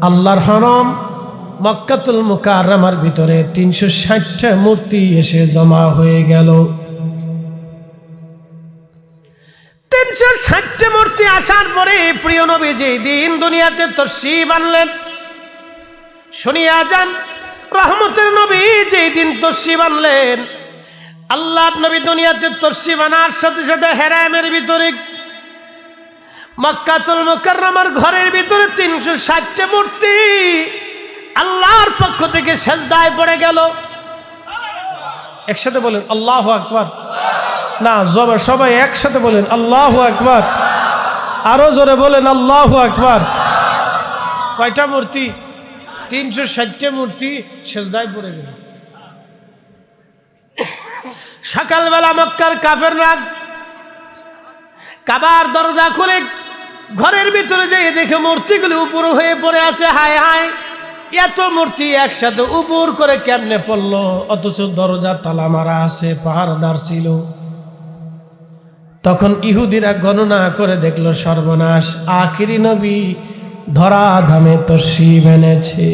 আল্লাহর হরম মক্কাতুল মুকাররমার ভিতরে 360টা মূর্তি এসে জমা হয়ে গেল। 360টা মূর্তি আসার পরে প্রিয় নবী যেই দিন দুনিয়াতে তশরীফ আনলেন, শুনিয়া যান, রহমতের নবী যেই দিন তশরীফ আনলেন, আল্লাহর নবী দুনিয়াতে তশরীফ আনার সাথে সাথে হেরামের ভিতরে মক্কাতুল মুকাররমার ঘরের ভিতরে 360টা মূর্তি আল্লাহর পক্ষ থেকে সেজদায় পড়ে গেল। একসাথে বলেন আল্লাহু আকবার। না, সবাই একসাথে বলেন আল্লাহু আকবার। আরো জোরে বলেন আল্লাহু আকবার। কয়টা মূর্তি? 360টা মূর্তি সেজদায় পড়ে গেল। সকালবেলা মক্কার কাফেররা কাবার দরজা খুলে ঘরের ভিতরে যেয়ে দেখে মূর্তিগুলি উপর হয়ে পড়ে আছে। হায় হায়, এত মূর্তি একসাথে উপর করে কেমনে পড়লো? অথচ দরজা তালা মারা আছে, পাহারাদার ছিল। তখন ইহুদিরা গণনা করে দেখলো সর্বনাশ, আখিরি নবী ধরা ধামে তশরীফ এনেছে।